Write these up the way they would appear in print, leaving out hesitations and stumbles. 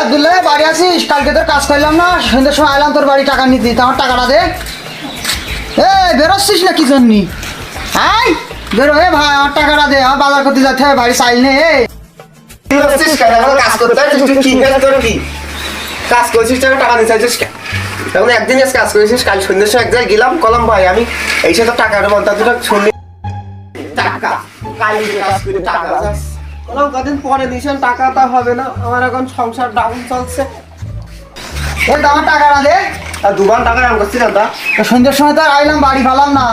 আব্দুল্লাহ বাড়ি আছিস? কালকে তোর কাজ করলাম না, সন্ধ্যের সময় আইলাম তোর বাড়ি টাকা নিতে, আমার টাকাটা দে। বেরোচ্ছিস না কি জন্যি? হাই বেরো, ভাই আমার টাকাটা দে, আমার বাজার করতে যেতে হবে, বাড়ি চাইল নে। কাজ করছিস টাকা নিতে চাইছিস কেন? তখন একদিন কাজ করেছিস, কাল সন্ধ্যের সময় এক জায়গায় গেলাম, কলাম ভাই আমি এই সাথে টাকার মন্তা দুটো শুনি টাকা কদিন পরে দিয়েছেন, টাকাটা হবে না, আমার এখন সংসার ডাউন চলছে। আমার টাকাটা দে। আর দুবার টাকা আমি করছি না, সন্ধ্যের সময় তো আইলাম, বাড়ি ভালাম না,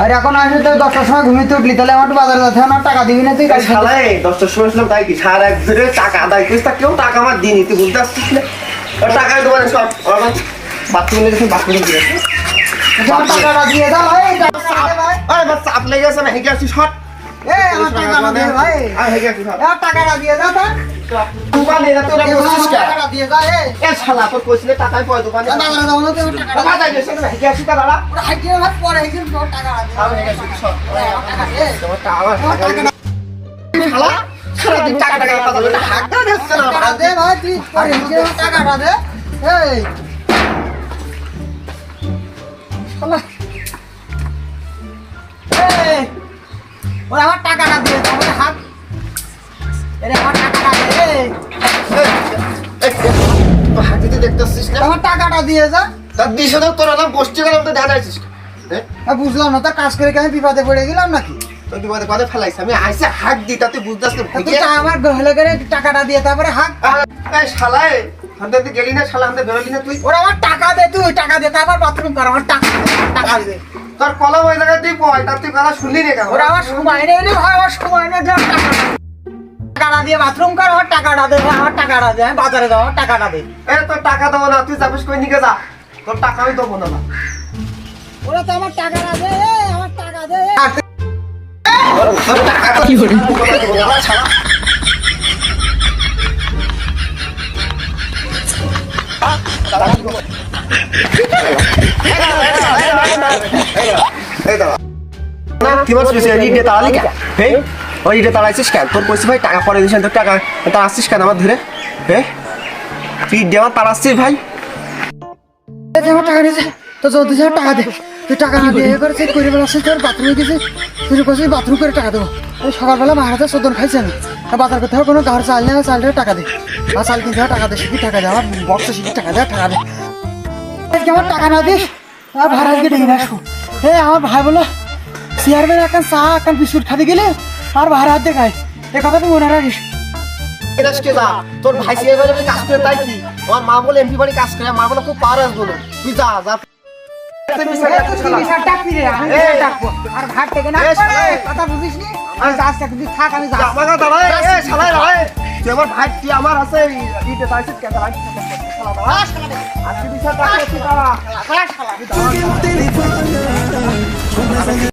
আর এখন আসলে তো 10টার সময় ঘুমিয়ে উঠলি, তাহলে আমার একটু বাজারে যেতে হবে না, টাকা দিবি না তুই? 10টার সময় ছিলাম তাই কি সারা এক ধরে টাকা আদায় করিস, তা কেউ টাকা আমার দিনই, তুই বুঝতে পারছিস না? টাকা দোকানে সব বাথরুমে গেছে, বাথরুমে দিয়েছে টাকাটা দিয়ে দাও ভাই। চাপ লেগে গেছে না, হেঁকে আসছিস হট। আমার টাকাটা দে ভাই, টাকাটা দিয়ে দাও। দোকানে টাকাটা দিয়ে যা। শালা তোর কইছিলে টাকায় পয় দোকানে বাজারে যাবো না, তুই আমার টাকাটা বাজারে গেছে না, হেঁকে আসছি তা দাঁড়া। হাইটিয়ে ভাত পরে একদিন তোর টাকাটা দে। আমি হেঁকে আসছি সব টাকা দে। তোমার টাকা শালা সারাদিন টাকা টাকা বাজারে হাত দেওয়া যাচ্ছে না। টাকা দে ভাই, তুই পরে হিসেবে আমার টাকাটা দে। এই শালা, এই ওরে আমার টাকাটা দিয়ে দাও, ওরে হাত, এরে আমার টাকাটা দে। হাতিতে দেখতেছিস না, আমার টাকাটা দিয়ে যা। তার দিশে তো তোর আলাম বসতে গেলাম তো ধ্যান আছিস। বুঝলাম না, তার কাজ করে কি আমি বিপদে পড়ে গেলাম নাকি? তুই বিপদে কথা ফেলাইছিস, আমি আইসে হাত দিই তাতে বুঝতে আসতে তুই তো আমার গহলে করে টাকাটা দিয়ে তারপরে হাত। শালায় হাতে গেলি না, শালা হাতে বেরোলি না তুই। ওরা আমার টাকা দে, তুই টাকা দে, তারপর বাথরুম কর, আমার টাকা দে। তোর কলম ওই জায়গায় তুই পয়, তার তুই কথা শুনলি না কেন? ওরা আমার সময় নেই রে ভাই, আমার সময় নেই, টাকাটা দিয়ে বাথরুম কর, আমার টাকাটা দে ভাই, আমার টাকাটা দে, আমি বাজারে যাও, আমার টাকাটা দে। তোর টাকা দেবো না, তুই যাবিস কই নিকে যা, তোর টাকা আমি দেবো না। ওরা তো আমার টাকাটা দে, আমার টাকা দে। কি করে শালা তোর কইছি ভাই টাকা পরে দিস, তোর টাকা তার আসছিস কেন আমার ধরে? তুই দেওয়া তার আসছিস ভাই, আমার টাকা নিয়েছে তো জলদি যা, টাকা দে। তুই টাকা না দিয়ে করে চেক করে বেলা আসছিস, তোর বাথরুমে গেছিস, তুই কইছিস বাথরুম করে টাকা দেবো। সকালবেলা মহারাজা চোদন খাইছে না, বাজার করতে হবে কোনো ঘর চাল নেই, চালটা টাকা দে, আর চাল কিনতে হবে টাকা দে, শিখি টাকা দে, আমার বক্স শিখি টাকা দে, টাকা দে। আজকে আমার টাকা না দিস, আর ভাড়া আজকে ডেকে না আসবো। আমার ভাই বলো চেয়ারম্যান এখন চা এখন বিস্কুট খাতে গেলে আর ভাড়া হাত দেখায়, এ কথা তুই মনে রাখিস। তোর ভাই কাজ করে তাই কি, আমার মা বলে এমপি বাড়ি কাজ করে, মা বলে খুব পাওয়ার আসবো না, তুই যা যা। আর ভাত থেকে না কথা বুঝিস নি, থাক আমি আমার ভাই তুই আমার আছে